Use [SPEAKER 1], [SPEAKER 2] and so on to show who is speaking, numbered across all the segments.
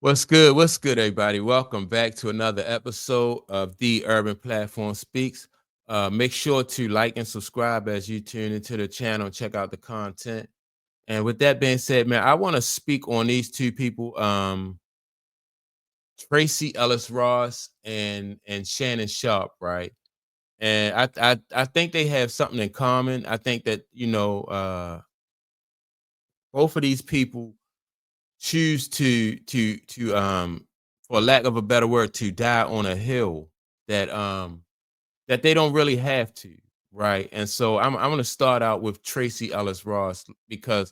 [SPEAKER 1] What's good? What's good, everybody? Welcome back to another episode of The Urban Platform Speaks. Make sure to like and subscribe as you tune into the channel and check out the content. And with that being said, man, I want to speak on these two people, Tracee Ellis Ross and Shannon Sharpe, right? And I think they have something in common. I think that both of these people choose to for lack of a better word, to die on a hill that that they don't really have to, right? And so I'm gonna start out with Tracee Ellis Ross because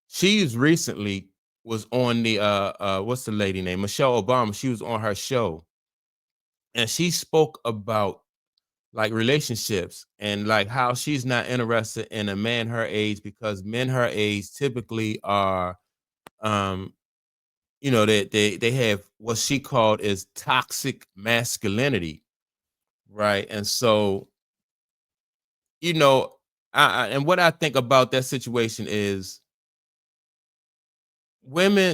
[SPEAKER 1] she's recently was on the what's the lady name? Michelle Obama. She was on her show and she spoke about like relationships and like how she's not interested in a man her age because men her age typically are um they have what she called is toxic masculinity, right? And so, you know, and what I think about that situation is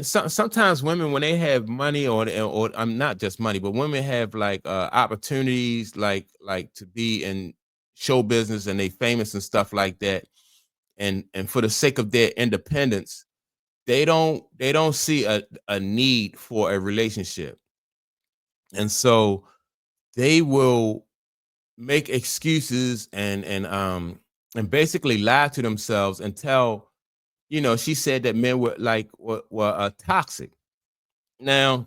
[SPEAKER 1] sometimes women when they have money or I'm not just money, but women have like opportunities like to be in show business and they famous and stuff like that. And for the sake of their independence, they don't see a need for a relationship. And so they will make excuses and basically lie to themselves and tell, she said that men were toxic. Now,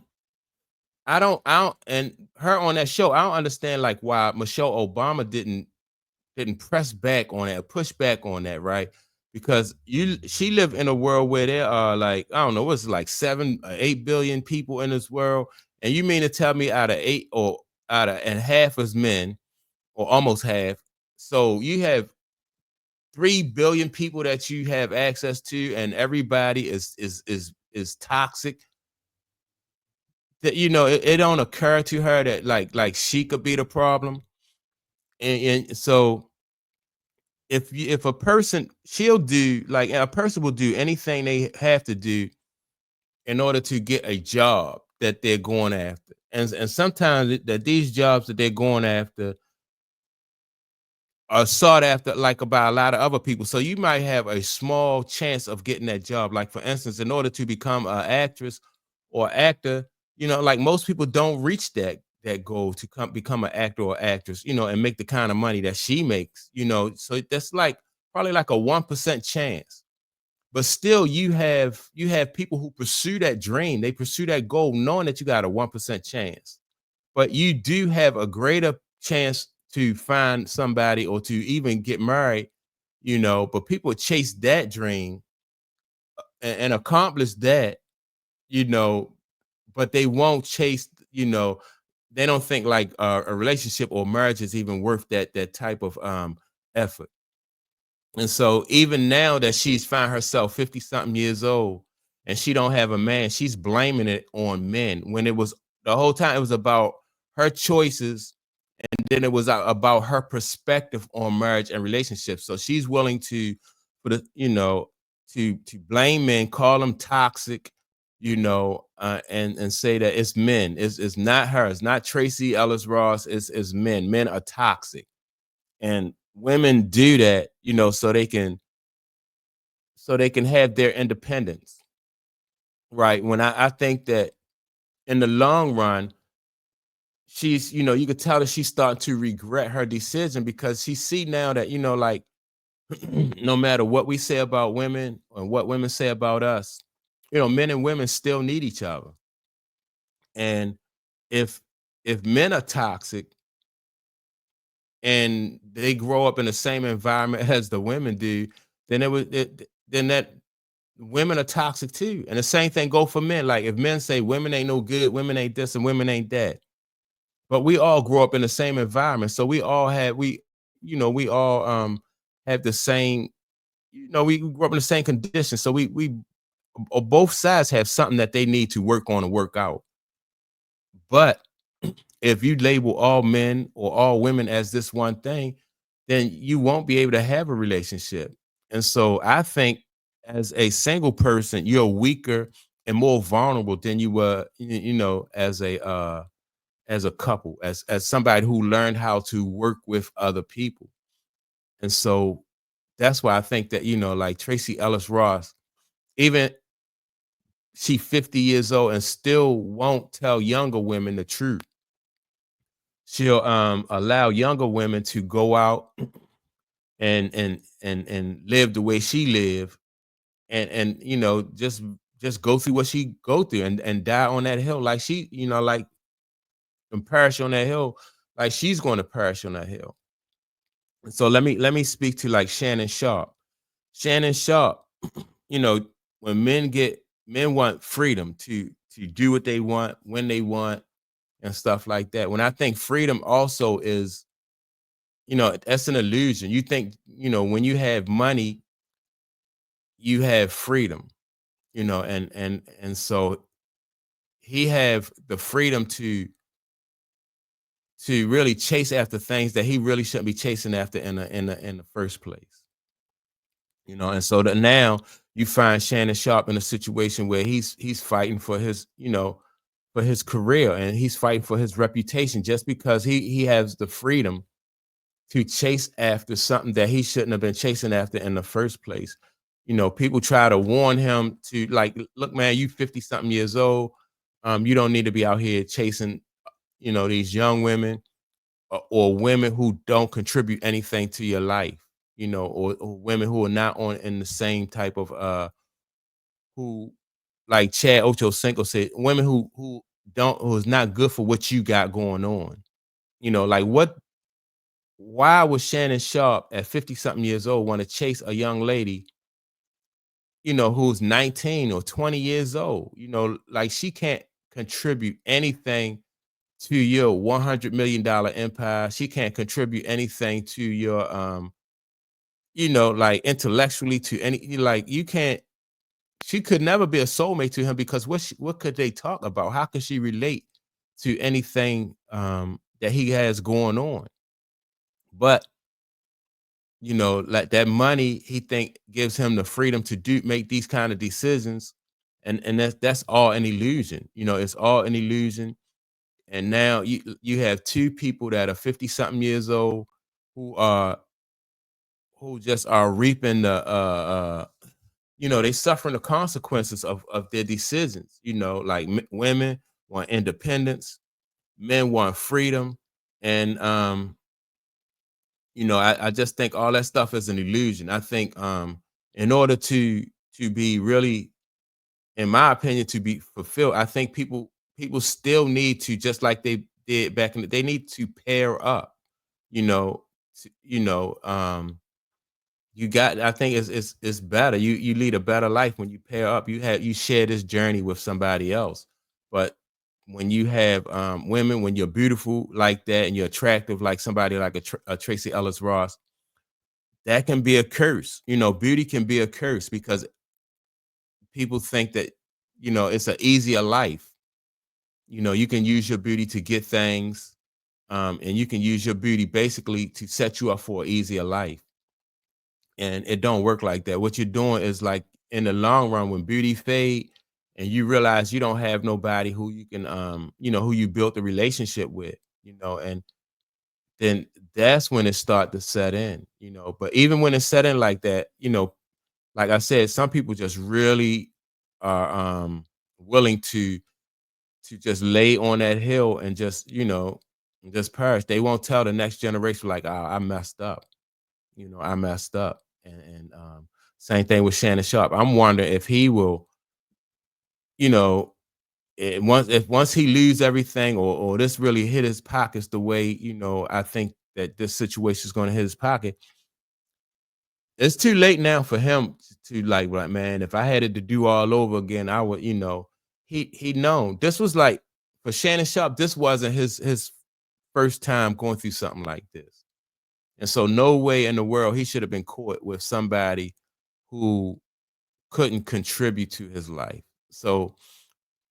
[SPEAKER 1] I don't and her on that show, I don't understand like why Michelle Obama didn't press back on that, push back on that, right? Because she lived in a world where there are like, I don't know, what's it, like 7 or 8 billion people in this world. And you mean to tell me out of eight or out of and half is men or almost half. So you have 3 billion people that you have access to, and everybody is toxic. That it don't occur to her that like she could be the problem. And so if a person she'll do like a person will do anything they have to do in order to get a job that they're going after. And sometimes that these jobs that they're going after are sought after like by a lot of other people. So you might have a small chance of getting that job. Like for instance, in order to become an actress or actor, like most people don't reach that goal to become an actor or actress, and make the kind of money that she makes, So that's like probably like a 1% chance. But still you have people who pursue that dream, they pursue that goal knowing that you got a 1% chance. But you do have a greater chance to find somebody or to even get married, but people chase that dream and accomplish that, you know, but they won't chase, they don't think like a relationship or marriage is even worth that type of effort. And so even now that she's found herself 50 something years old and she don't have a man, she's blaming it on men when it was the whole time it was about her choices and then it was about her perspective on marriage and relationships. So she's willing to put it, to blame men, call them toxic, and say that it's men. It's not her. It's not Tracee Ellis Ross. It's men. Men are toxic, and women do that, so they can have their independence, right? When I think that in the long run, she's, you could tell that she's starting to regret her decision because she see now that, like no matter what we say about women or what women say about us, men and women still need each other. And if if men are toxic and they grow up in the same environment as the women do, then that women are toxic too. And the same thing go for men. Like if men say women ain't no good, women ain't this, and women ain't that. But we all grow up in the same environment. So we all have the same, we grew up in the same conditions. So we both sides have something that they need to work on and work out. But if you label all men or all women as this one thing, then you won't be able to have a relationship. And so I think as a single person, you're weaker and more vulnerable than you were, as a couple, as somebody who learned how to work with other people. And so that's why I think that, like Tracee Ellis Ross, even she 50 years old and still won't tell younger women the truth. She'll allow younger women to go out and live the way she lived, and just go through what she go through, and die on that hill like she, like, and perish on that hill like she's going to perish on that hill. So let me speak to like Shannon Sharpe. Shannon Sharpe, you know, when men want freedom to do what they want when they want and stuff like that. When I think freedom also is, that's an illusion. You think, when you have money, you have freedom, and so he have the freedom to really chase after things that he really shouldn't be chasing after in the first place. And so that now you find Shannon Sharpe in a situation where he's fighting for his, for his career, and he's fighting for his reputation just because he has the freedom to chase after something that he shouldn't have been chasing after in the first place. People try to warn him to, like, look, man, you 50 something years old. You don't need to be out here chasing, these young women, or women who don't contribute anything to your life, or women who are not on in the same type of who, like Chad Ochocinco said, women who's not good for what you got going on. Like, why would Shannon Sharpe at 50 something years old want to chase a young lady, who's 19 or 20 years old? Like, she can't contribute anything to your $100 million empire. She can't contribute anything to your like intellectually to any, like, you can't, she could never be a soulmate to him because what could they talk about? How could she relate to anything that he has going on? But like, that money, he think gives him the freedom to make these kind of decisions, and that's all an illusion. It's all an illusion. And now you have two people that are 50 something years old who are who just are reaping they suffering the consequences of their decisions. Like, women want independence, men want freedom, and I just think all that stuff is an illusion. I think in order to be really, in my opinion, to be fulfilled, I think people still need to, just like they did back in the, they need to pair up, you know, to, you got, I think it's better. You lead a better life when you pair up. You share this journey with somebody else. But when you have women, when you're beautiful like that and you're attractive like somebody like a Tracee Ellis Ross, that can be a curse. Beauty can be a curse because people think that, it's an easier life. You can use your beauty to get things, and you can use your beauty basically to set you up for an easier life. And it don't work like that. What you're doing is, like, in the long run, when beauty fade and you realize you don't have nobody who you can, who you built a relationship with, and then that's when it start to set in. But even when it's set in like that, like I said, some people just really are willing to just lay on that hill and just, just perish. They won't tell the next generation, like, oh, I messed up. I messed up. And same thing with Shannon Sharpe. I'm wondering if he will, you know, once he lose everything, or this really hit his pockets the way, I think that this situation is going to hit his pocket. It's too late now for him to, like, man, if I had it to do all over again, I would, he known this was like, for Shannon Sharpe, this wasn't his first time going through something like this. And so no way in the world he should have been caught with somebody who couldn't contribute to his life. So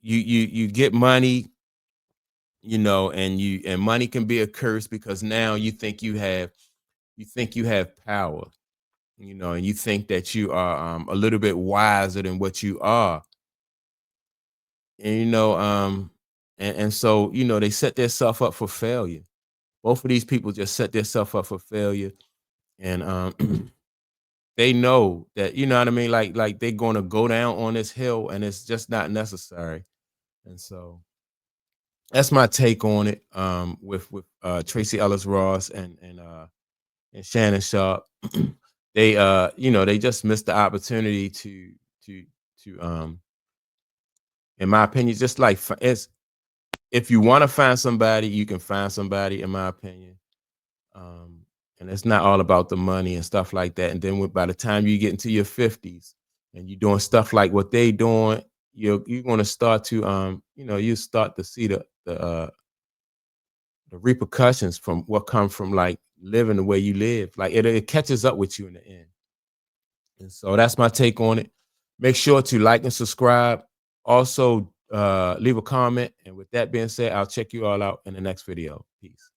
[SPEAKER 1] you get money, and money can be a curse because now you think you have power, and you think that you are a little bit wiser than what you are. and and so they set themselves up for failure. Both of these people just set themselves up for failure, and they know that, you know what I mean, like they're gonna go down on this hill, and it's just not necessary. And so that's my take on it. With Tracee Ellis Ross and Shannon Sharpe. They just missed the opportunity to to in my opinion, just like it's if you want to find somebody, you can find somebody, in my opinion. Um, and it's not all about the money and stuff like that. And then by the time you get into your 50s and you're doing stuff like what they doing, you're going to start to you start to see the repercussions from what come from like living the way you live. Like it catches up with you in the end. And so that's my take on it. Make sure to like and subscribe. Also, leave a comment. And with that being said, I'll check you all out in the next video. Peace.